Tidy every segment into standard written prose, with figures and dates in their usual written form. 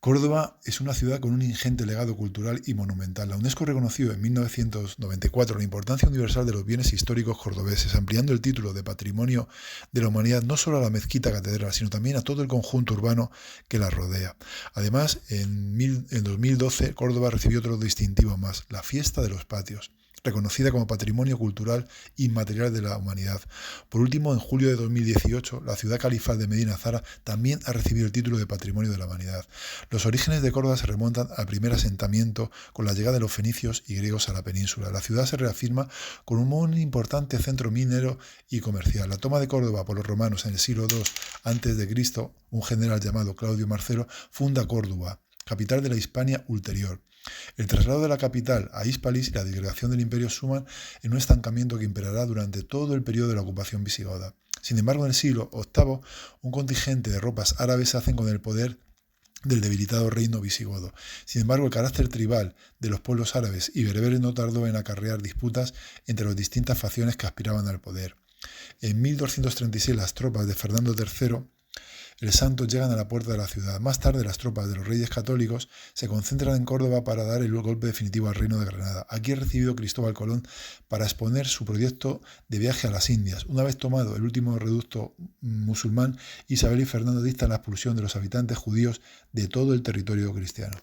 Córdoba es una ciudad con un ingente legado cultural y monumental. La UNESCO reconoció en 1994 la importancia universal de los bienes históricos cordobeses, ampliando el título de Patrimonio de la Humanidad no solo a la mezquita catedral, sino también a todo el conjunto urbano que la rodea. Además, en 2012, Córdoba recibió otro distintivo más, la Fiesta de los Patios, reconocida como Patrimonio Cultural Inmaterial de la Humanidad. Por último, en julio de 2018, la ciudad califal de Medina Zara también ha recibido el título de Patrimonio de la Humanidad. Los orígenes de Córdoba se remontan al primer asentamiento con la llegada de los fenicios y griegos a la península. La ciudad se reafirma con un muy importante centro minero y comercial. La toma de Córdoba por los romanos en el siglo II a.C., un general llamado Claudio Marcelo funda Córdoba, capital de la Hispania ulterior. El traslado de la capital a Hispalis y la disgregación del imperio suman en un estancamiento que imperará durante todo el periodo de la ocupación visigoda. Sin embargo, en el siglo VIII, un contingente de ropas árabes se hacen con el poder del debilitado reino visigodo. Sin embargo, el carácter tribal de los pueblos árabes y bereberes no tardó en acarrear disputas entre las distintas facciones que aspiraban al poder. En 1236, las tropas de Fernando III el Santo llegan a la puerta de la ciudad. Más tarde, las tropas de los reyes católicos se concentran en Córdoba para dar el golpe definitivo al reino de Granada. Aquí ha recibido Cristóbal Colón para exponer su proyecto de viaje a las Indias. Una vez tomado el último reducto musulmán, Isabel y Fernando dictan la expulsión de los habitantes judíos de todo el territorio cristiano.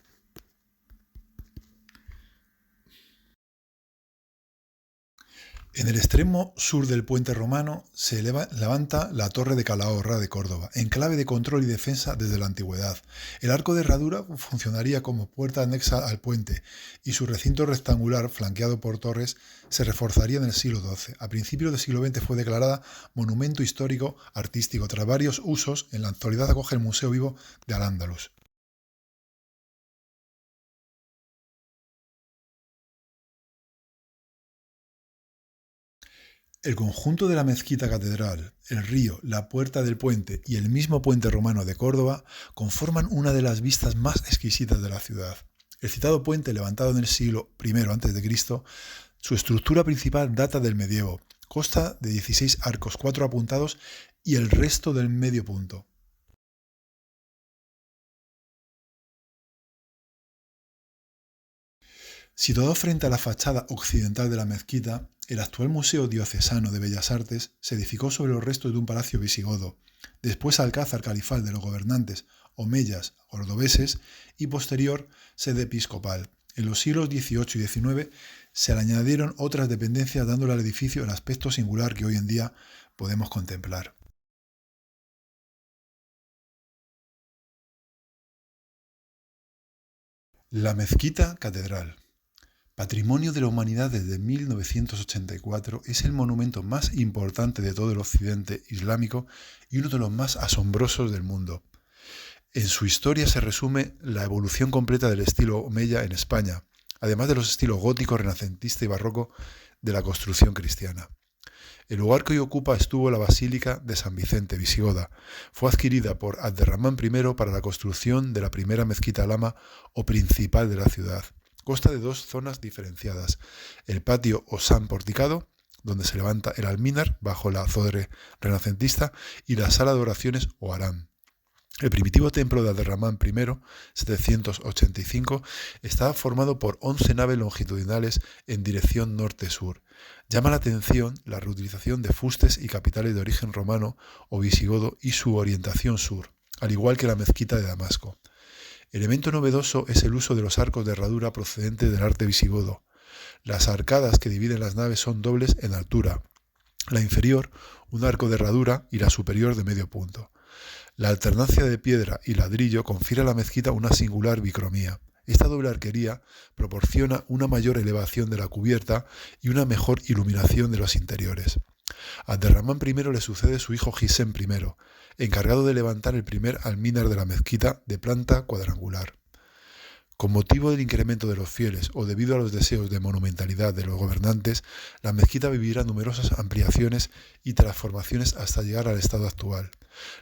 En el extremo sur del puente romano se levanta la Torre de Calahorra de Córdoba, enclave de control y defensa desde la antigüedad. El arco de herradura funcionaría como puerta anexa al puente y su recinto rectangular, flanqueado por torres, se reforzaría en el siglo XII. A principios del siglo XX fue declarada Monumento Histórico Artístico. Tras varios usos, en la actualidad acoge el Museo Vivo de Al-Ándalus. El conjunto de la mezquita catedral, el río, la puerta del puente y el mismo puente romano de Córdoba conforman una de las vistas más exquisitas de la ciudad. El citado puente, levantado en el siglo I a.C., su estructura principal data del medievo. Consta de 16 arcos, 4 apuntados y el resto del medio punto. Situado frente a la fachada occidental de la mezquita, el actual Museo Diocesano de Bellas Artes se edificó sobre los restos de un palacio visigodo, después alcázar califal de los gobernantes omeyas cordobeses y posterior sede episcopal. En los siglos XVIII y XIX se le añadieron otras dependencias dándole al edificio el aspecto singular que hoy en día podemos contemplar. La mezquita catedral. Patrimonio de la Humanidad desde 1984, es el monumento más importante de todo el occidente islámico y uno de los más asombrosos del mundo. En su historia se resume la evolución completa del estilo omeya en España, además de los estilos gótico, renacentista y barroco de la construcción cristiana. El lugar que hoy ocupa estuvo la Basílica de San Vicente, visigoda. Fue adquirida por Abderramán I para la construcción de la primera mezquita alama o principal de la ciudad. Consta de dos zonas diferenciadas, el patio o San Porticado, donde se levanta el alminar bajo la azodre renacentista, y la sala de oraciones o harán. El primitivo templo de Abderramán I, 785, estaba formado por 11 naves longitudinales en dirección norte-sur. Llama la atención la reutilización de fustes y capiteles de origen romano o visigodo y su orientación sur, al igual que la mezquita de Damasco. Elemento novedoso es el uso de los arcos de herradura procedentes del arte visigodo. Las arcadas que dividen las naves son dobles en altura, la inferior un arco de herradura y la superior de medio punto. La alternancia de piedra y ladrillo confiere a la mezquita una singular bicromía. Esta doble arquería proporciona una mayor elevación de la cubierta y una mejor iluminación de los interiores. A Abderramán I le sucede su hijo Gisem I, encargado de levantar el primer alminar de la mezquita de planta cuadrangular. Con motivo del incremento de los fieles o debido a los deseos de monumentalidad de los gobernantes, la mezquita vivirá numerosas ampliaciones y transformaciones hasta llegar al estado actual.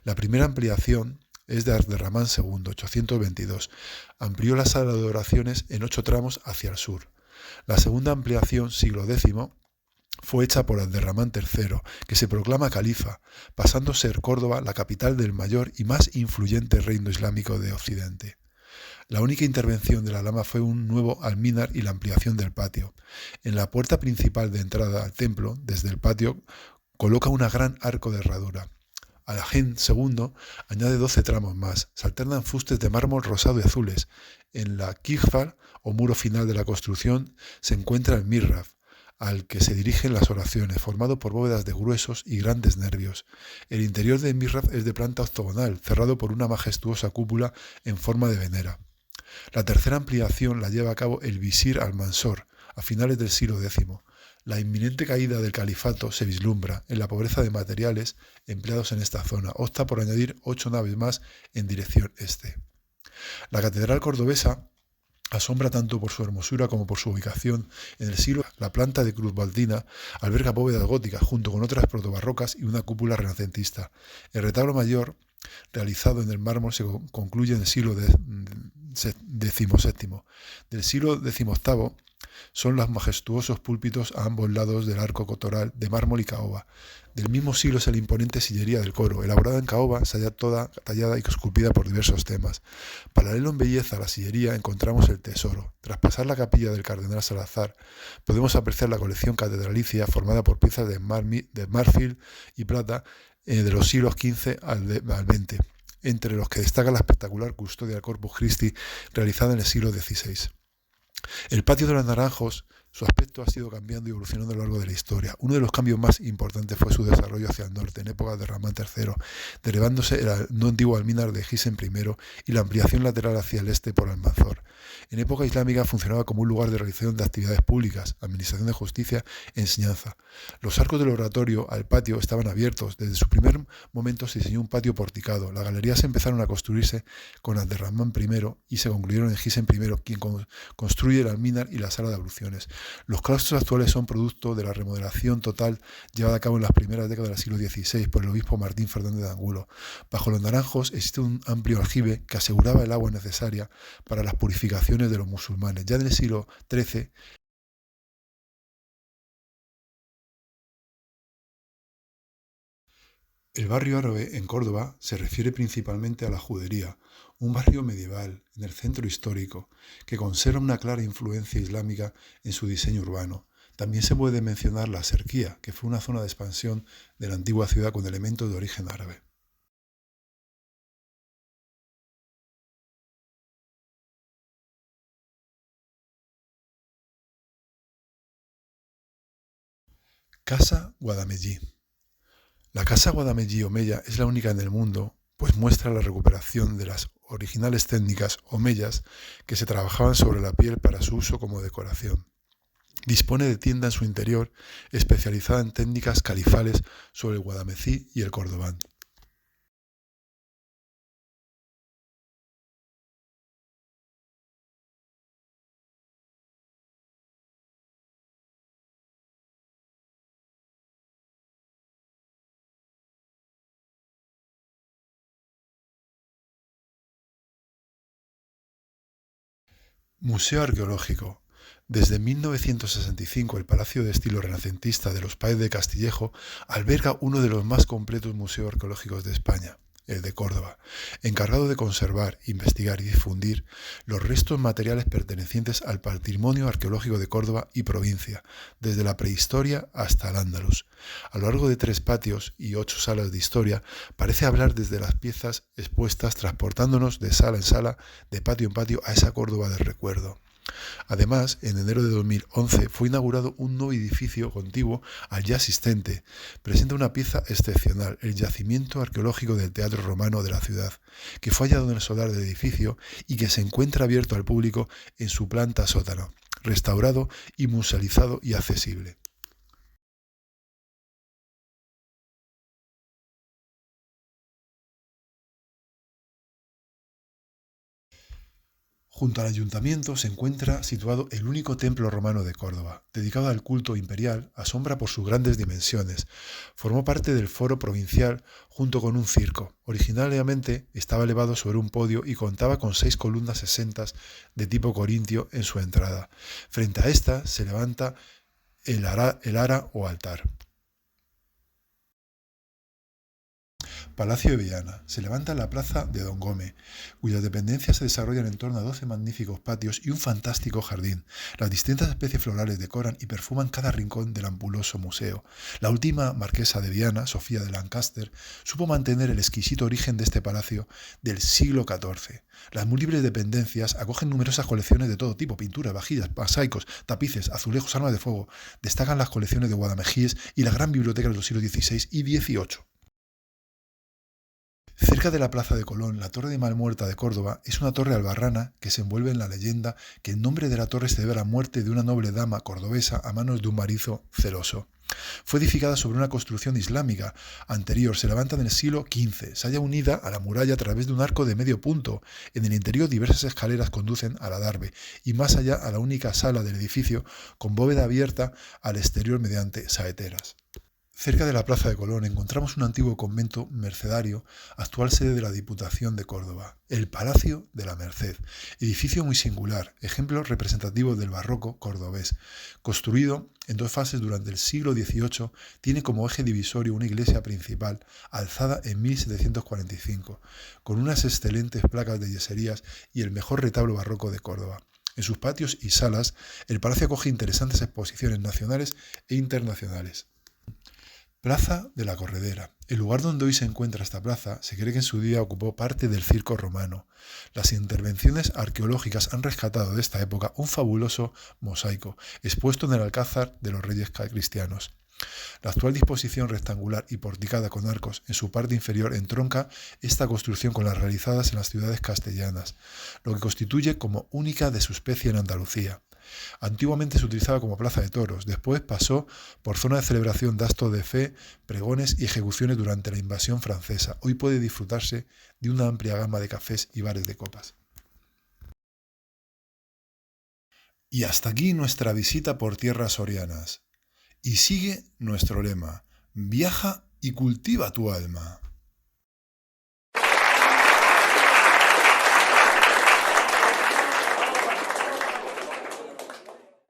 La primera ampliación es de Abderramán II, 822. Amplió la sala de oraciones en 8 tramos hacia el sur. La segunda ampliación, siglo X, fue hecha por Abderramán III, que se proclama califa, pasando a ser Córdoba la capital del mayor y más influyente reino islámico de Occidente. La única intervención de la lama fue un nuevo alminar y la ampliación del patio. En la puerta principal de entrada al templo, desde el patio, coloca un gran arco de herradura. Alhazen II añade 12 tramos más. Se alternan fustes de mármol rosado y azules. En la Kighfar, o muro final de la construcción, se encuentra el Mihrab, al que se dirigen las oraciones, formado por bóvedas de gruesos y grandes nervios. El interior del Mihrab es de planta octogonal, cerrado por una majestuosa cúpula en forma de venera. La tercera ampliación la lleva a cabo el visir al-Mansur, a finales del siglo X. La inminente caída del califato se vislumbra en la pobreza de materiales empleados en esta zona. Opta por añadir 8 naves más en dirección este. La catedral cordobesa asombra tanto por su hermosura como por su ubicación. En el siglo la planta de cruz baldina alberga bóvedas góticas junto con otras protobarrocas y una cúpula renacentista. El retablo mayor, realizado en el mármol, se concluye en el siglo XVII. Del siglo XVIII son los majestuosos púlpitos a ambos lados del arco cotoral de mármol y caoba. Del mismo siglo es la imponente sillería del coro, elaborada en caoba, se halla toda tallada y esculpida por diversos temas. Paralelo en belleza a la sillería encontramos el tesoro. Tras pasar la capilla del Cardenal Salazar, podemos apreciar la colección catedralicia formada por piezas de marfil y plata de los siglos XV al XX, entre los que destaca la espectacular custodia del Corpus Christi realizada en el siglo XVI. El patio de los Naranjos, su aspecto ha sido cambiando y evolucionando a lo largo de la historia. Uno de los cambios más importantes fue su desarrollo hacia el norte, en época de Ramán III, derivándose el no antiguo alminar de Gisen I y la ampliación lateral hacia el este por Almanzor. En época islámica funcionaba como un lugar de realización de actividades públicas, administración de justicia e enseñanza. Los arcos del oratorio al patio estaban abiertos. Desde su primer momento se diseñó un patio porticado. Las galerías empezaron a construirse con Abderramán I y se concluyeron en Gisen I, quien construye el alminar y la sala de abluciones. Los claustros actuales son producto de la remodelación total llevada a cabo en las primeras décadas del siglo XVI por el obispo Martín Fernández de Angulo. Bajo los Naranjos existe un amplio aljibe que aseguraba el agua necesaria para las purificaciones de los musulmanes. Ya en el siglo XIII, el barrio árabe en Córdoba se refiere principalmente a la judería, un barrio medieval en el centro histórico que conserva una clara influencia islámica en su diseño urbano. También se puede mencionar la Serquía, que fue una zona de expansión de la antigua ciudad con elementos de origen árabe. Casa Guadamellí. La Casa Guadamellí Omeya es la única en el mundo, pues muestra la recuperación de las originales técnicas omeyas que se trabajaban sobre la piel para su uso como decoración. Dispone de tienda en su interior especializada en técnicas califales sobre el guadamecí y el cordobán. Museo Arqueológico. Desde 1965 el Palacio de Estilo Renacentista de los Páez de Castillejo alberga uno de los más completos museos arqueológicos de España, el de Córdoba, encargado de conservar, investigar y difundir los restos materiales pertenecientes al patrimonio arqueológico de Córdoba y provincia, desde la prehistoria hasta el Andaluz. A lo largo de 3 patios y 8 salas de historia, parece hablar desde las piezas expuestas, transportándonos de sala en sala, de patio en patio, a esa Córdoba del recuerdo. Además, en enero de 2011 fue inaugurado un nuevo edificio contiguo al ya existente. Presenta una pieza excepcional, el yacimiento arqueológico del Teatro Romano de la ciudad, que fue hallado en el solar del edificio y que se encuentra abierto al público en su planta sótano, restaurado y musealizado y accesible. Junto al ayuntamiento se encuentra situado el único templo romano de Córdoba, dedicado al culto imperial, asombra por sus grandes dimensiones. Formó parte del foro provincial junto con un circo. Originalmente estaba elevado sobre un podio y contaba con 6 columnas exentas de tipo corintio en su entrada. Frente a esta se levanta el ara o altar. Palacio de Viana. Se levanta en la plaza de Don Gómez, cuyas dependencias se desarrollan en torno a 12 magníficos patios y un fantástico jardín. Las distintas especies florales decoran y perfuman cada rincón del ampuloso museo. La última marquesa de Viana, Sofía de Lancaster, supo mantener el exquisito origen de este palacio del siglo XIV. Las múltiples dependencias acogen numerosas colecciones de todo tipo: pinturas, vajillas, mosaicos, tapices, azulejos, armas de fuego. Destacan las colecciones de Guadamejíes y la gran biblioteca de los siglos XVI y XVIII. Cerca de la Plaza de Colón, la Torre de Malmuerta de Córdoba es una torre albarrana que se envuelve en la leyenda que el nombre de la torre se debe a la muerte de una noble dama cordobesa a manos de un marido celoso. Fue edificada sobre una construcción islámica anterior, se levanta en el siglo XV, se halla unida a la muralla a través de un arco de medio punto. En el interior diversas escaleras conducen al adarve y más allá a la única sala del edificio con bóveda abierta al exterior mediante saeteras. Cerca de la Plaza de Colón encontramos un antiguo convento mercedario, actual sede de la Diputación de Córdoba, el Palacio de la Merced, edificio muy singular, ejemplo representativo del barroco cordobés. Construido en dos fases durante el siglo XVIII, tiene como eje divisorio una iglesia principal, alzada en 1745, con unas excelentes placas de yeserías y el mejor retablo barroco de Córdoba. En sus patios y salas, el palacio acoge interesantes exposiciones nacionales e internacionales. Plaza de la Corredera. El lugar donde hoy se encuentra esta plaza se cree que en su día ocupó parte del circo romano. Las intervenciones arqueológicas han rescatado de esta época un fabuloso mosaico, expuesto en el Alcázar de los Reyes Cristianos. La actual disposición rectangular y porticada con arcos en su parte inferior entronca esta construcción con las realizadas en las ciudades castellanas, lo que constituye como única de su especie en Andalucía. Antiguamente se utilizaba como plaza de toros, después pasó por zona de celebración de actos de fe, pregones y ejecuciones durante la invasión francesa. Hoy puede disfrutarse de una amplia gama de cafés y bares de copas. Y hasta aquí nuestra visita por tierras sorianas. Y sigue nuestro lema: viaja y cultiva tu alma.